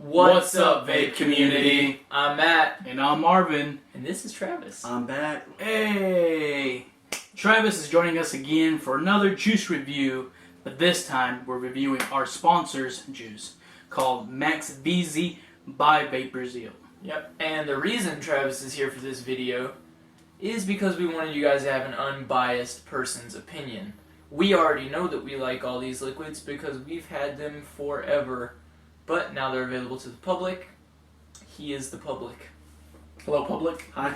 What's up, vape community? I'm Matt. And I'm Marvin. And this is Travis. I'm back. Hey! Travis is joining us again for another juice review, but this time we're reviewing our sponsor's juice called MaxVZ by VaporZeal. Yep, and the reason Travis is here for this video is because we wanted you guys to have an unbiased person's opinion. We already know that we like all these liquids because we've had them forever. But now they're available to the public. He is the public. Hello, public. Hi.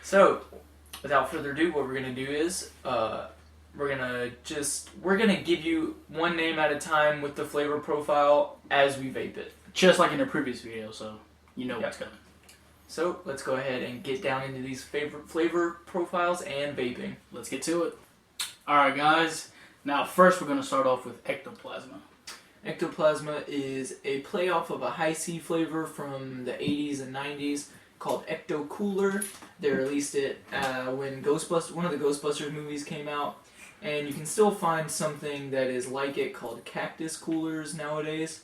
So, without further ado, what we're gonna do is we're gonna give you one name at a time with the flavor profile as we vape it. Just like in the previous video, so you know what's coming. So let's go ahead and get down into these favorite flavor profiles and vaping. Let's get to it. Alright guys, now first we're going to start off with Ectoplasma. Ectoplasma is a playoff of a high C flavor from the 80s and 90s called Ecto Cooler. They released it when one of the Ghostbusters movies came out, and you can still find something that is like it called Cactus Coolers nowadays.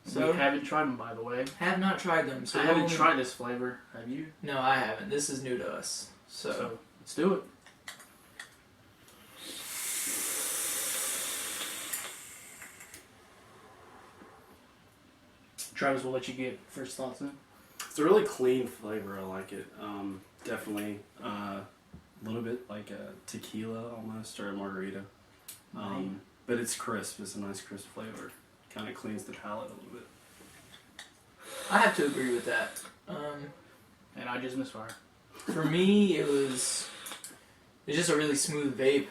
So we haven't tried them, by the way. Have not tried them. So I haven't tried this flavor. Have you? No, I haven't. This is new to us. So let's do it. Travis, we'll let you get first thoughts in. It's a really clean flavor. I like it. Definitely a little bit like a tequila almost, or a margarita. But it's crisp. It's a nice crisp flavor. Kind of cleans the palate a little bit. I have to agree with that. And I just misfire. For me, it's just a really smooth vape.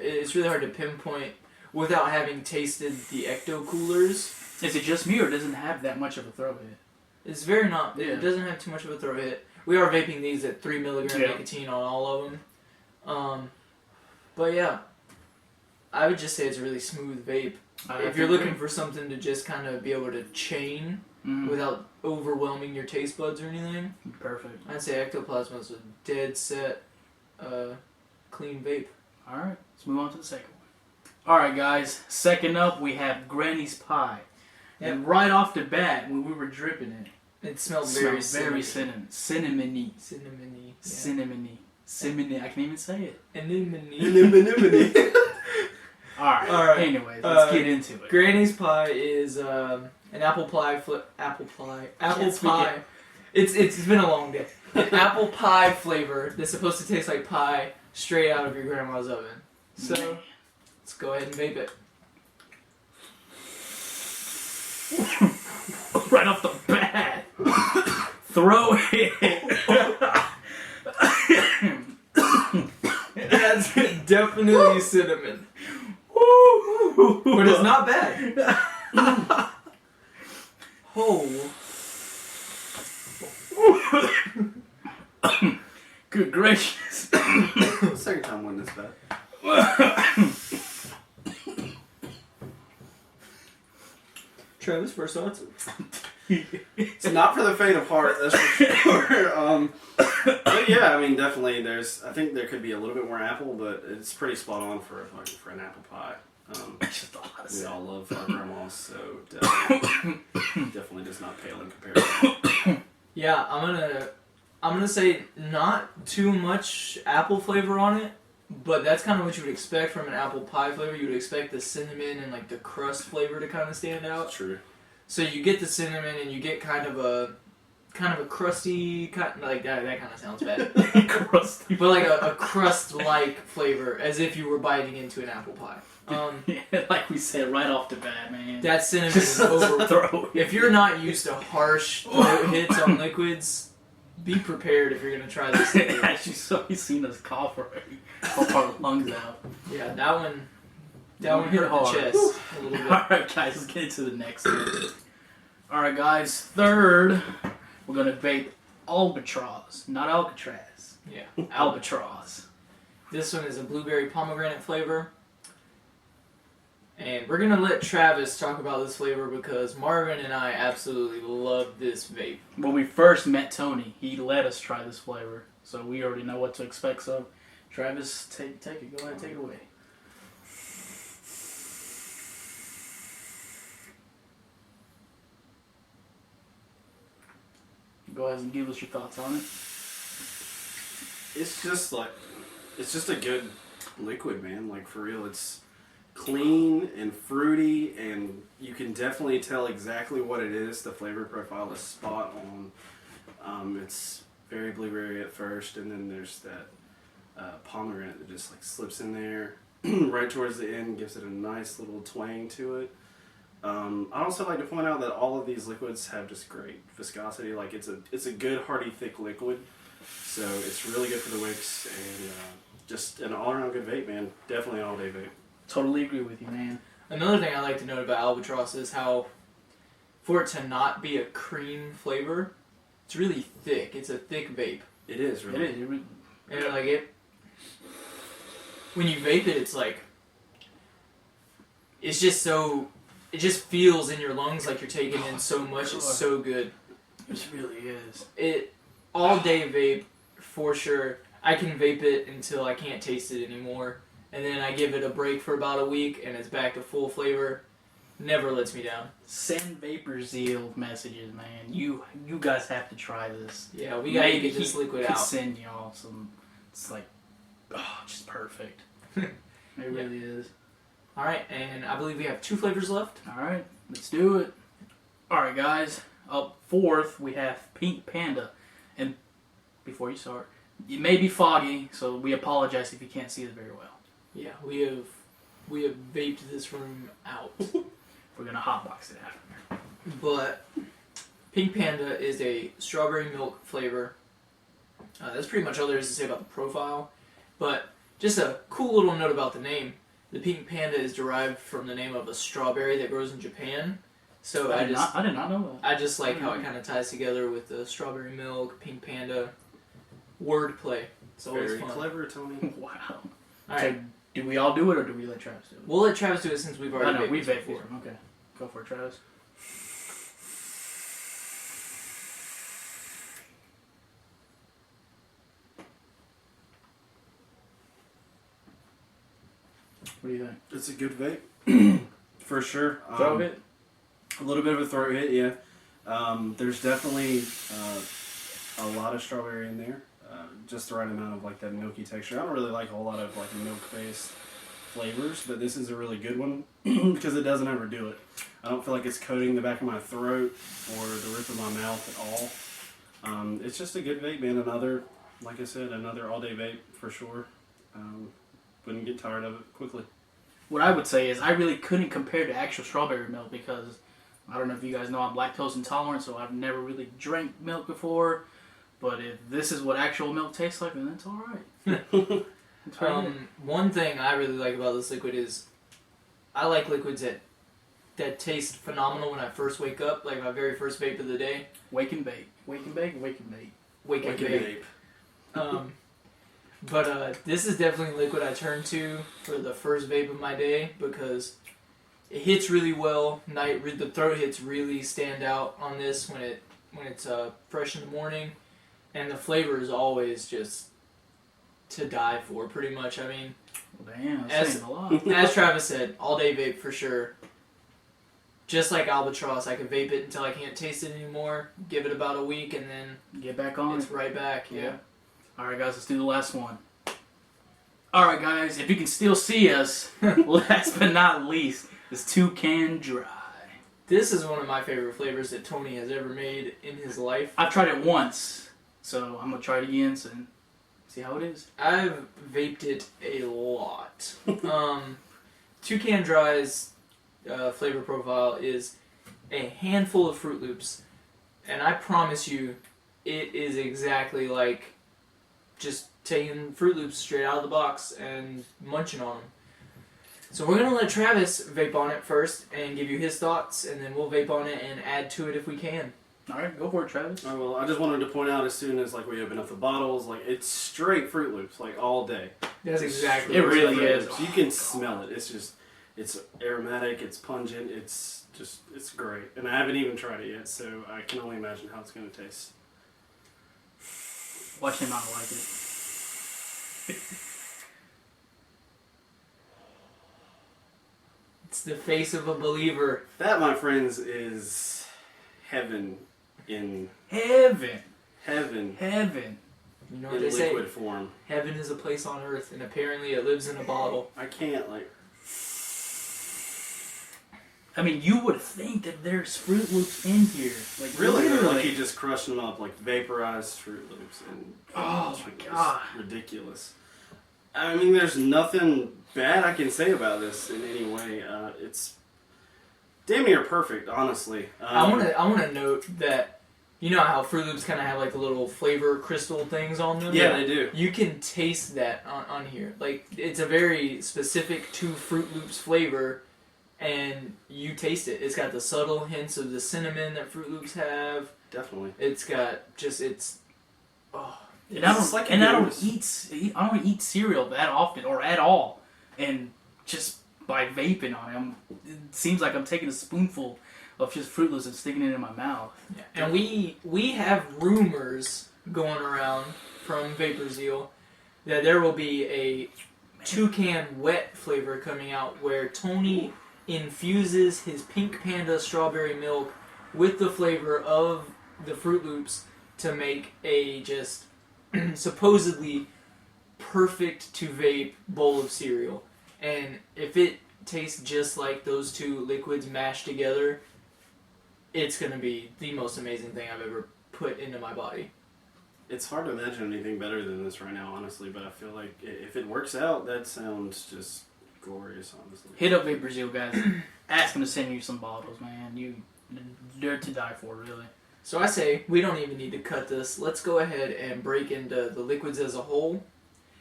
It's really hard to pinpoint without having tasted the Ecto Coolers. Is it just me, or doesn't have that much of a throw hit? It's very not. Yeah. It doesn't have too much of a throw hit. We are vaping these at 3 milligram nicotine on all of them. But yeah, I would just say it's a really smooth vape. If you're looking for something to just kind of be able to chain without overwhelming your taste buds or anything, perfect. I'd say Ectoplasma is a dead set, clean vape. Alright, let's move on to the second one. Alright guys, second up we have Granny's Pie. Yep. And right off the bat, when we were dripping it smelled very cinnamony. Cinnamony. Cinnamony. I can't even say it. Anemone. Alright. Anyways, let's get into it. Granny's Pie is an apple pie. It's been a long day. An apple pie flavor that's supposed to taste like pie straight out of your grandma's oven. So, let's go ahead and vape it. Right off the bat. Throw it. That's definitely cinnamon. But it's not bad. Oh. Good gracious. Second time wasn't this bad. Travis, first thoughts? It's not for the faint of heart, that's for sure. But yeah, I mean, definitely I think there could be a little bit more apple, but it's pretty spot on for an apple pie. We all love our grandmas, so definitely does not pale in comparison. Yeah, I'm gonna say not too much apple flavor on it, but that's kind of what you would expect from an apple pie flavor. You would expect the cinnamon and like the crust flavor to kind of stand out. That's true. So you get the cinnamon and you get kind of a crusty, like that kind of sounds bad. Crusty. But like a crust-like flavor, as if you were biting into an apple pie. Like we said right off the bat, man. That cinnamon is overthrow. If you're not used to harsh throat hits on liquids, be prepared if you're gonna try this. Actually, you've seen us cough already. Cough our lungs out. Yeah, that one hit the chest a little bit. Alright guys, let's get into the next one. Alright guys, third, we're gonna vape Albatross, not Alcatraz. Yeah, Albatross. This one is a blueberry pomegranate flavor. And we're gonna let Travis talk about this flavor because Marvin and I absolutely love this vape. When we first met Tony, he let us try this flavor, so we already know what to expect. So, Travis, take it. Go ahead, take it away. Go ahead and give us your thoughts on it. It's just a good liquid, man. Like, for real, it's clean and fruity, and you can definitely tell exactly what it is. The flavor profile is spot on. It's very blueberry at first, and then there's that pomegranate that just like slips in there right towards the end, gives it a nice little twang to it. I'd also like to point out that all of these liquids have just great viscosity. Like, it's a good, hearty, thick liquid, so it's really good for the wicks, and just an all-around good vape, man. Definitely an all-day vape. Totally agree with you, man. Another thing I like to note about Albatross is how, for it to not be a cream flavor, it's really thick. It's a thick vape. It is, really. It is. And like it, when you vape it, it's like, it's just so, it just feels in your lungs like you're taking in so much. It's so good. It really is. It, all day vape, for sure. I can vape it until I can't taste it anymore. And then I give it a break for about a week, and it's back to full flavor. Never lets me down. Send Vapor Zeal messages, man. You guys have to try this. Yeah, we gotta get this liquid out. Send y'all some. It's like, just perfect. It really is. All right, and I believe we have 2 flavors left. All right, let's do it. All right, guys. Up fourth, we have Pink Panda. And before you start, it may be foggy, so we apologize if you can't see it very well. Yeah, we have vaped this room out. We're gonna hotbox it after. But Pink Panda is a strawberry milk flavor. That's pretty much all there is to say about the profile. But just a cool little note about the name. The Pink Panda is derived from the name of a strawberry that grows in Japan. So I did not know that. I just like how it kind of ties together with the strawberry milk, Pink Panda, wordplay. It's always Very fun. clever, Tony. Wow. All right, So, do we all do it, or do we let Travis do it? we'll let Travis do it since we've already vaped we this vaped before. before. Okay, go for it, Travis. What do you think? It's a good vape, for sure. Throw it. A little bit of a throat hit, yeah. There's definitely a lot of strawberry in there. Just the right amount of like that milky texture. I don't really like a whole lot of like milk-based flavors, but this is a really good one because it doesn't overdo it. I don't feel like it's coating the back of my throat or the roof of my mouth at all. It's just a good vape, man. Another, like I said, another all-day vape for sure. Wouldn't get tired of it quickly. What I would say is I really couldn't compare to actual strawberry milk because I don't know if you guys know I'm lactose intolerant, so I've never really drank milk before. But if this is what actual milk tastes like, then that's all right. One thing I really like about this liquid is I like liquids that taste phenomenal when I first wake up, like my very first vape of the day. Wake and bake. Wake and bake, wake and bake. Wake and vape. But this is definitely a liquid I turn to for the first vape of my day because it hits really well. The throat hits really stand out on this when it's fresh in the morning, and the flavor is always just to die for. Pretty much, I mean, Well, damn, that's saying a lot. as Travis said, all day vape for sure. Just like Albatross, I can vape it until I can't taste it anymore. Give it about a week, and then Get back on it's it. right back. Yeah. Alright guys, let's do the last one. Alright guys, if you can still see us, last but not least, is Toucan Dry. This is one of my favorite flavors that Tony has ever made in his life. I've tried it once, so I'm going to try it again and see how it is. I've vaped it a lot. Toucan Dry's flavor profile is a handful of Fruit Loops, and I promise you, it is exactly like just taking Fruit Loops straight out of the box and munching on them. So we're going to let Travis vape on it first and give you his thoughts, and then we'll vape on it and add to it if we can. Alright, go for it, Travis. Oh, well, I just wanted to point out as soon as like we open up the bottles, like it's straight Fruit Loops, like all day. That's exactly It what really Fruit is. Loops. You can smell it. It's aromatic, it's pungent, it's great. And I haven't even tried it yet, so I can only imagine how it's going to taste. Watch him not like it. It's the face of a believer. That, my friends, is heaven in Heaven. Heaven. Heaven. You know what In they say? liquid form. Heaven is a place on earth, and apparently it lives in a bottle. I can't, like... I mean, you would think that there's Fruit Loops in here. Like, Really? literally. Like he just crushed them up, like vaporized Fruit Loops. And Oh it's my God. ridiculous. I mean, there's nothing bad I can say about this in any way. It's damn near perfect, honestly. I wanna note that you know how Fruit Loops kind of have like the little flavor crystal things on them. Yeah, they do. You can taste that on here. Like it's a very specific to Fruit Loops flavor, and you taste it. It's got the subtle hints of the cinnamon that Fruit Loops have. Definitely. It's got it's. Oh. And I don't eat cereal that often or at all, and just by vaping on it, it seems like I'm taking a spoonful of just Fruit Loops and sticking it in my mouth. Yeah. And we have rumors going around from VaporZeal that there will be a toucan wet flavor coming out where Tony infuses his pink Panda strawberry milk with the flavor of the Fruit Loops to make a just supposedly perfect to vape bowl of cereal. And if it tastes just like those two liquids mashed together, it's going to be the most amazing thing I've ever put into my body. It's hard to imagine anything better than this right now, honestly, but I feel like if it works out, that sounds just glorious, honestly. Hit up VaporZeal, guys. Ask them to send you some bottles, man. They're to die for, really. So I say, we don't even need to cut this. Let's go ahead and break into the liquids as a whole.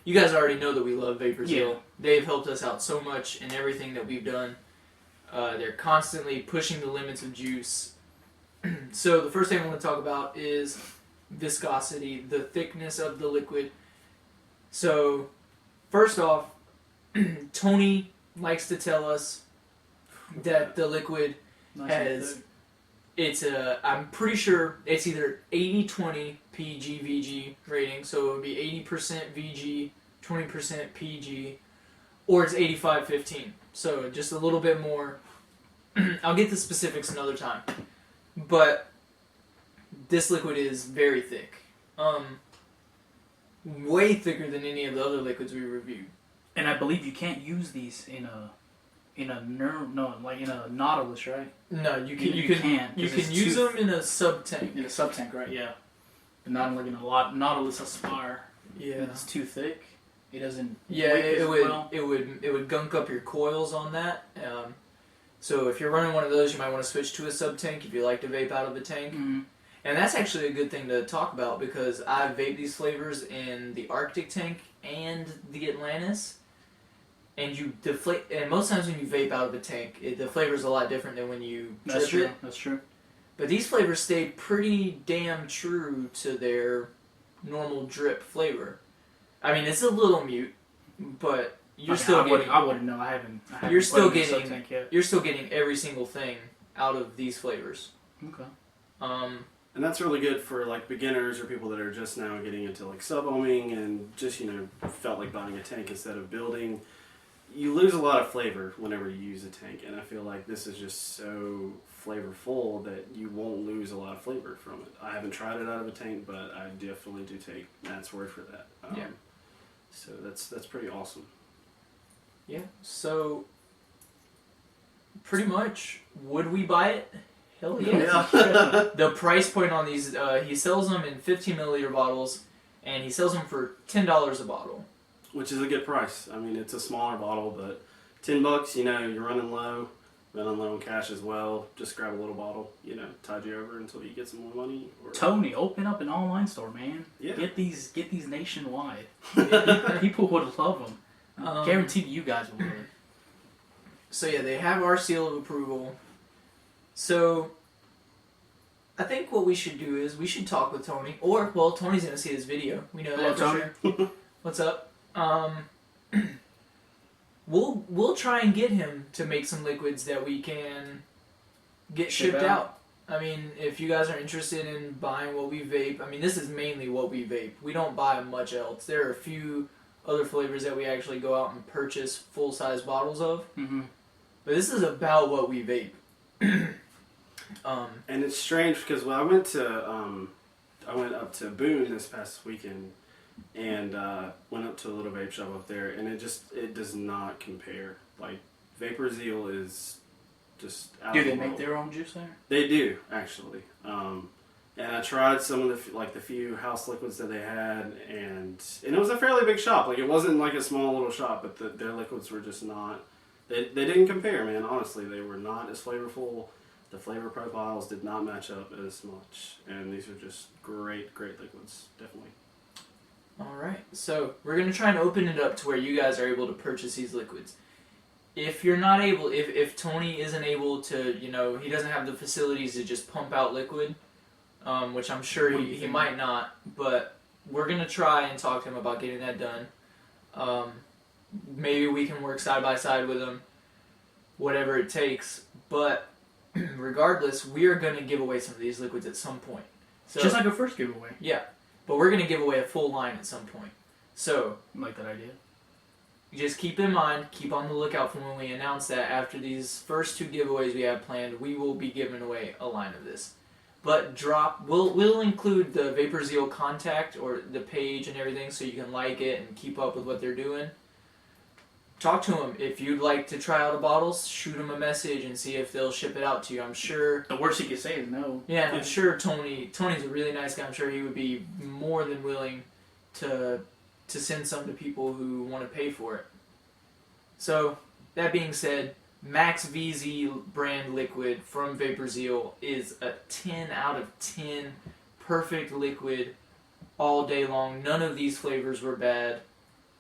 You guys already know that we love VaporZeal. Yeah. They've helped us out so much in everything that we've done. They're constantly pushing the limits of juice. So the first thing I want to talk about is viscosity, the thickness of the liquid. So first off, Tony likes to tell us that the liquid has... I'm pretty sure it's either 80-20 PG-VG rating, so it would be 80% VG, 20% PG, or it's 85-15. So just a little bit more. I'll get the specifics another time. But this liquid is very thick. Way thicker than any of the other liquids we reviewed. And I believe you can't use these in a Nautilus, right? No, you can use them in a sub tank. In a sub tank, right? Yeah. But not like in a Nautilus Aspire. Yeah. It's too thick. It doesn't. Yeah, wick as well. it would gunk up your coils on that. So if you're running one of those, you might want to switch to a sub tank if you like to vape out of a tank. Mm-hmm. And that's actually a good thing to talk about because I vape these flavors in the Arctic tank and the Atlantis. And you deflate, and most times when you vape out of a tank, the flavor's a lot different than when you drip it. That's true. But these flavors stay pretty damn true to their normal drip flavor. I mean, it's a little mute, but you're still getting. I wouldn't know. I haven't You're still put it in a getting. sub-tank yet. You're still getting every single thing out of these flavors. Okay. And that's really good for like beginners or people that are just now getting into like sub-ohming and just felt like buying a tank instead of building. You lose a lot of flavor whenever you use a tank, and I feel like this is just so flavorful that you won't lose a lot of flavor from it. I haven't tried it out of a tank, but I definitely do take Matt's word for that. Yeah. So that's pretty awesome. Yeah. So pretty much, would we buy it? Hell yeah. The price point on these, he sells them in 15 milliliter bottles, and he sells them for $10 a bottle. Which is a good price. I mean, it's a smaller bottle, but $10, you're running low on cash as well. Just grab a little bottle, tide you over until you get some more money. Or... Tony, open up an online store, man. Yeah. Get these nationwide. People would love them. Guaranteed you guys would. So yeah, they have our seal of approval. So I think what we should do is we should talk with Tony, or Tony's gonna see this video. We know that for sure. What's up? We'll try and get him to make some liquids that we can get shipped out. I mean, if you guys are interested in buying what we vape, I mean, this is mainly what we vape. We don't buy much else. There are a few other flavors that we actually go out and purchase full-size bottles of. Mm-hmm. But this is about what we vape. And it's strange because when I went to I went up to Boone this past weekend and went up to a little vape shop up there, and it does not compare. Like Vapor Zeal is just out Do of the they make world. their own juice there? They do actually, and I tried some of the few house liquids that they had, and it was a fairly big shop. Like it wasn't like a small little shop, but their liquids were just not. They didn't compare, man. Honestly, they were not as flavorful. The flavor profiles did not match up as much, and these are just great liquids, definitely. Alright, so we're going to try and open it up to where you guys are able to purchase these liquids. If you're not able, if Tony isn't able to, he doesn't have the facilities to just pump out liquid, which I'm sure he might not, but we're going to try and talk to him about getting that done. Maybe we can work side by side with him, whatever it takes, but regardless, we are going to give away some of these liquids at some point. So, Just like a first giveaway. Yeah, but we're going to give away a full line at some point. So, I like that idea. just keep in mind, keep on the lookout for when we announce that after these first 2 giveaways we have planned, we will be giving away a line of this. But we'll include the Vapor Zeal contact or the page and everything so you can like it and keep up with what they're doing. Talk to them. If you'd like to try out a bottle, shoot them a message and see if they'll ship it out to you. I'm sure. The worst he could say is no. Yeah, I'm sure Tony's a really nice guy. I'm sure he would be more than willing to send some to people who want to pay for it. So, that being said, MaxVZ brand liquid from Vapor Zeal is a 10 out of 10 perfect liquid all day long. None of these flavors were bad.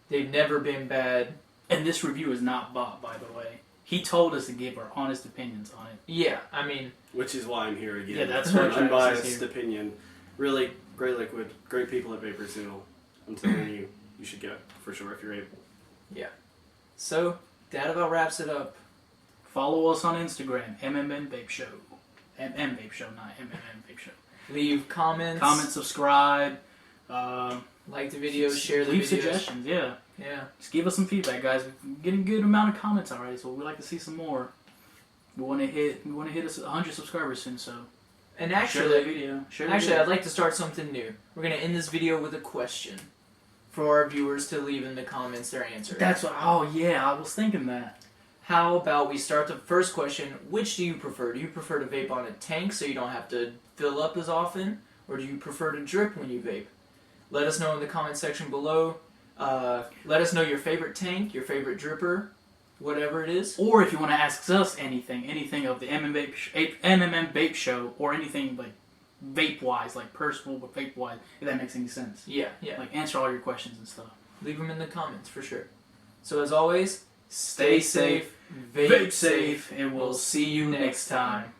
They've never been bad. And this review is not bought, by the way. He told us to give our honest opinions on it. Yeah, I mean... Which is why I'm here again. Yeah, that's for why an Travis is unbiased here. opinion. Really great liquid, great people at Vapor Zeal. I'm telling you, you should go for sure if you're able. Yeah. So, that about wraps it up. Follow us on Instagram, MMM Vape Show. MM Vape Show, not MMM Vape Show. Leave comments. Comment, subscribe. Like the video, share the leave videos. suggestions, yeah. Yeah. Just give us some feedback, guys. We're getting a good amount of comments already, so we'd like to see some more. We want to hit us 100 subscribers soon, so And share that actually, video. I'd like to start something new. We're going to end this video with a question for our viewers to leave in the comments their answer. That's what. Oh yeah, I was thinking that. How about we start the first question? Which do you prefer? Do you prefer to vape on a tank so you don't have to fill up as often, or do you prefer to drip when you vape? Let us know in the comment section below. Let us know your favorite tank, your favorite dripper, whatever it is. Or if you want to ask us anything of the MMM Vape Show, or anything like vape-wise, like personal but vape-wise, if that makes any sense. Yeah. Like answer all your questions and stuff. Leave them in the comments for sure. So as always, stay safe, vape Vape safe, safe, and we'll see you next time.